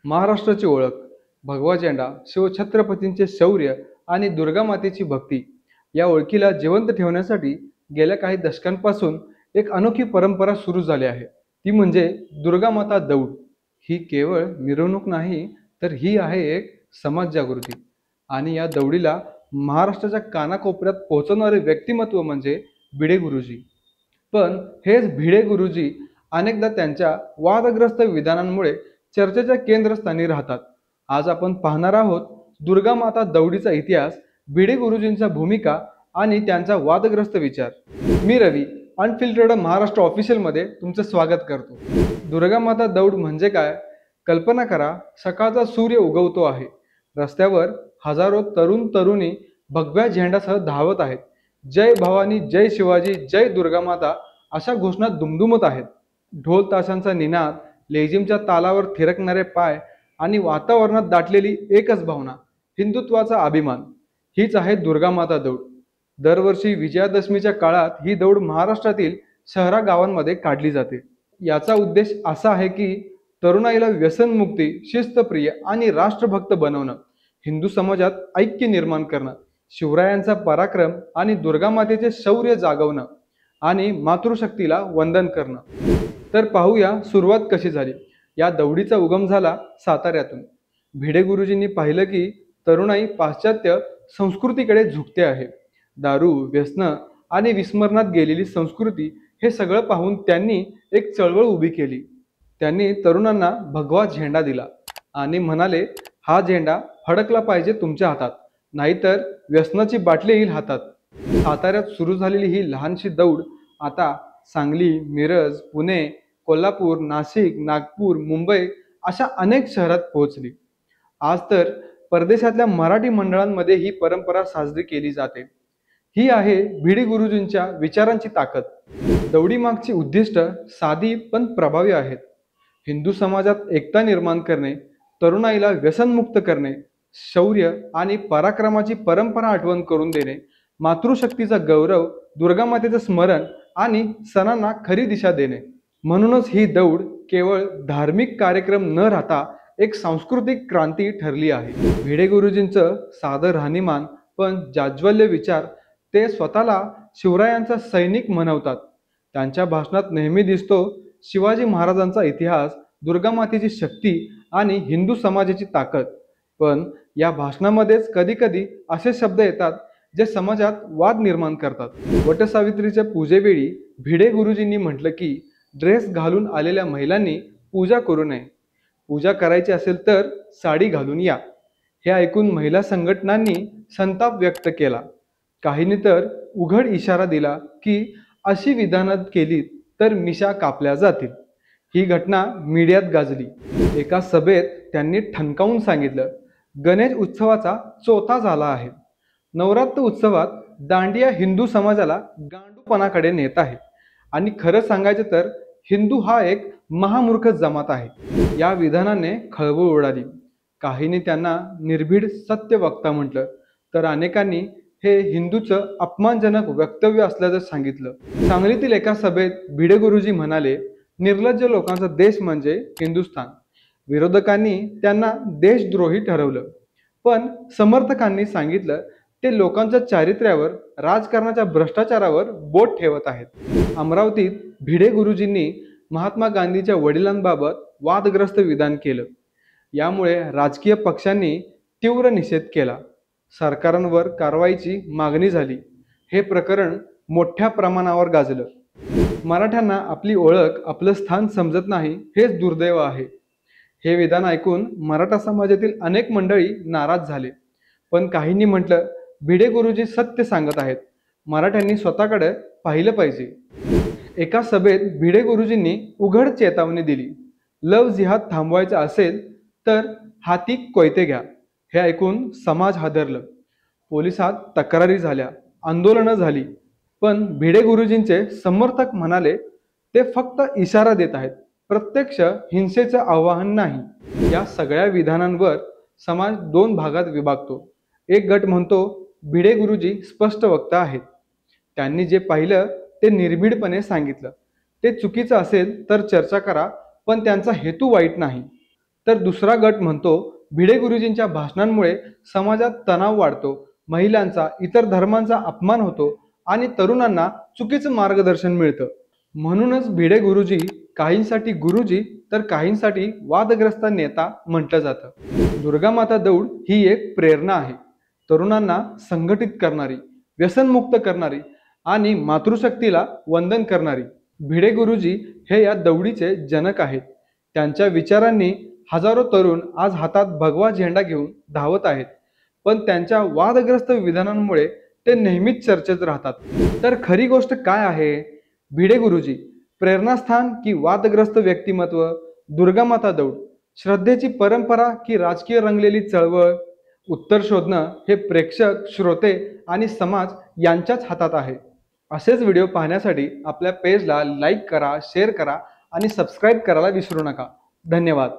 महाराष्ट्राची ओळख, भगवा झेंडा, शिवछत्रपतींचे शौर्य आणि दुर्गा मातेची भक्ती या ओळखीला जिवंत ठेवण्यासाठी गेल्या काही दशकांपासून एक अनोखी परंपरा सुरू झाली आहे. ती म्हणजे दुर्गा माता दौड. ही केवळ मिरवणूक नाही, तर ही आहे एक समाज जागृती. आणि या दौडीला महाराष्ट्राच्या कानाकोपऱ्यात पोहोचवणारे व्यक्तिमत्व म्हणजे भिडे गुरुजी. पण हेच भिडे गुरुजी अनेकदा त्यांच्या वादग्रस्त विधानांमुळे चर्चेच्या केंद्रस्थानी राहतात. आज आपण पाहणार आहोत दुर्गा माता दौडीचा इतिहास, भिडे गुरुजींच्या भूमिका आणि त्यांचा वादग्रस्त विचार. मी रवी, अनफिल्टर्ड महाराष्ट्र ऑफिशियलमध्ये तुमचं स्वागत करतो. दुर्गा माता दौड म्हणजे काय? कल्पना करा, सकाळचा सूर्य उगवतो आहे. रस्त्यावर हजारो तरुण तरुणी भगव्या झेंड्यासह धावत आहेत. जय भवानी, जय शिवाजी, जय दुर्गा माता अशा घोषणा दुमदुमत आहेत. ढोल ताशांचा निनाद, लेझिमच्या तालावर थिरकणारे पाय आणि वातावरणात दाटलेली एकच भावना, हिंदुत्वाचा अभिमान. हीच आहे दुर्गा माता दौड. दरवर्षी विजयादशमीच्या काळात ही दौड महाराष्ट्रातील शहरा गावांमध्ये काढली जाते. याचा उद्देश असा आहे की तरुणाईला व्यसनमुक्ती, शिस्तप्रिय आणि राष्ट्रभक्त बनवणं, हिंदू समाजात ऐक्य निर्माण करणं, शिवरायांचा पराक्रम आणि दुर्गा मातेचे शौर्य जागवणं आणि मातृशक्तीला वंदन करणं. तर पाहूया सुरुवात कशी झाली. या दौडीचा उगम झाला साताऱ्यातून. भिडे गुरुजींनी पाहिलं की तरुणाई पाश्चात्य संस्कृतीकडे झुकते आहे. दारू, व्यसन आणि विस्मरणात गेलेली संस्कृती हे सगळं पाहून त्यांनी एक चळवळ उभी केली. त्यांनी तरुणांना भगवा झेंडा दिला आणि म्हणाले, हा झेंडा फडकला पाहिजे तुमच्या हातात, नाहीतर व्यसनाची बाटली येईल हातात. साताऱ्यात सुरू झालेली ही लहानशी दौड आता सांगली, मिरज, पुणे, कोल्हापूर, नाशिक, नागपूर, मुंबई अशा अनेक शहरात पोहोचली. आज तर परदेशातल्या मराठी मंडळांमध्ये ही परंपरा साजरी केली जाते. ही आहे भिडे गुरुजींच्या विचारांची ताकद. दौडीमागची उद्दिष्ट साधी पण प्रभावी आहेत. हिंदू समाजात एकता निर्माण करणे, तरुणाईला व्यसनमुक्त करणे, शौर्य आणि पराक्रमाची परंपरा आठवण करून देणे, मातृशक्तीचा गौरव, दुर्गा मातेचं स्मरण आणि सणांना खरी दिशा देणे. म्हणूनच ही दौड केवळ धार्मिक कार्यक्रम न राहता एक सांस्कृतिक क्रांती ठरली आहे. भिडे गुरुजींचं साधं राहणीमान पण जाज्वल्य विचार. ते स्वतःला शिवरायांचा सैनिक म्हणवतात. त्यांच्या भाषणात नेहमी दिसतो शिवाजी महाराजांचा इतिहास, दुर्गा मातेची शक्ती आणि हिंदू समाजाची ताकद. पण या भाषणामध्येच कधीकधी असे शब्द येतात जे समाजात वाद निर्माण करतात. वटसावित्रीच्या पूजेवेळी भिडे गुरुजींनी म्हटलं की ड्रेस घालून आलेल्या महिलांनी पूजा करू नये. पूजा करायची असेल तर साडी घालून या. हे ऐकून महिला संघटनांनी संताप व्यक्त केला. काहींनी तर उघड इशारा दिला की अशी विधानं केली तर मिशा कापल्या जातील. ही घटना मीडियात गाजली. एका सभेत त्यांनी ठणकावून सांगितलं, गणेश उत्सवाचा चौथा झाला आहे. नवरात्र उत्सवात दांडिया हिंदू समाजाला गांडूपणाकडे नेत आहे. आणि खरं सांगायचं तर हिंदू हा एक महामूर्ख जमात आहे. या विधानाने खळबळ उडाली. काहींनी त्यांना निर्भीड सत्य वक्ता म्हटलं, तर अनेकांनी हे हिंदूचं अपमानजनक वक्तव्य असल्याचं सांगितलं. सांगलीतील एका सभेत भिडे गुरुजी म्हणाले, निर्लज्ज लोकांचा देश म्हणजे हिंदुस्थान. विरोधकांनी त्यांना देशद्रोही ठरवलं, पण समर्थकांनी सांगितलं ते लोकांच्या चारित्र्यावर, राजकारणाच्या भ्रष्टाचारावर बोट ठेवत आहेत. अमरावतीत भिडे गुरुजींनी महात्मा गांधीच्या वडिलांबाबत वादग्रस्त विधान केलं. यामुळे राजकीय पक्षांनी तीव्र निषेध केला. सरकारांवर कारवाईची मागणी झाली. हे प्रकरण मोठ्या प्रमाणावर गाजलं. मराठ्यांना आपली ओळख, आपलं स्थान समजत नाही, हेच दुर्दैव आहे. हे विधान ऐकून मराठा समाजातील अनेक मंडळी नाराज झाले. पण काहींनी म्हटलं, भिडे गुरुजी सत्य सांगत आहेत, मराठ्यांनी स्वतःकडे पाहिलं पाहिजे. एका सभेत भिडे गुरुजींनी उघड चेतावणी दिली, लव जिहाद थांबवायचा असेल तर हाती कोयते घ्या. हे ऐकून समाज हादरलं. पोलिसात तक्रारी झाल्या, आंदोलनं झाली. पण भिडे गुरुजींचे समर्थक म्हणाले, ते फक्त इशारा देत आहेत, प्रत्यक्ष हिंसेचं आवाहन नाही. या सगळ्या विधानांवर समाज दोन भागात विभागतो. एक गट म्हणतो भिडे गुरुजी स्पष्ट वक्ता आहेत, त्यांनी जे पाहिलं ते निर्भीडपणे सांगितलं. ते चुकीचं असेल तर चर्चा करा, पण त्यांचा हेतू वाईट नाही. तर दुसरा गट म्हणतो भिडे गुरुजींच्या भाषणांमुळे समाजात तणाव वाढतो, महिलांचा इतर धर्मांचा अपमान होतो आणि तरुणांना चुकीचं मार्गदर्शन मिळतं. म्हणूनच भिडे गुरुजी काहींसाठी गुरुजी तर काहींसाठी वादग्रस्त नेता म्हटलं जातं. दुर्गामाता दौड ही एक प्रेरणा आहे, तरुणांना संघटित करणारी, व्यसनमुक्त करणारी आणि मातृशक्तीला वंदन करणारी. भिडे गुरुजी हे या दौडीचे जनक आहेत. त्यांच्या विचारांनी हजारो तरुण आज हातात भगवा झेंडा घेऊन धावत आहेत, पण त्यांच्या वादग्रस्त विधानांमुळे ते नेहमीच चर्चेत राहतात. तर खरी गोष्ट काय आहे? भिडे गुरुजी प्रेरणास्थान की वादग्रस्त व्यक्तिमत्व? दुर्गामाता दौड श्रद्धेची परंपरा की राजकीय रंगलेली चळवळ? उत्तर शोधणं हे प्रेक्षक, श्रोते आणि समाज यांच्याच हातात आहे. असेच व्हिडिओ पाहण्यासाठी आपल्या पेजला लाईक करा, शेअर करा आणि सबस्क्राईब करायला विसरू नका. धन्यवाद.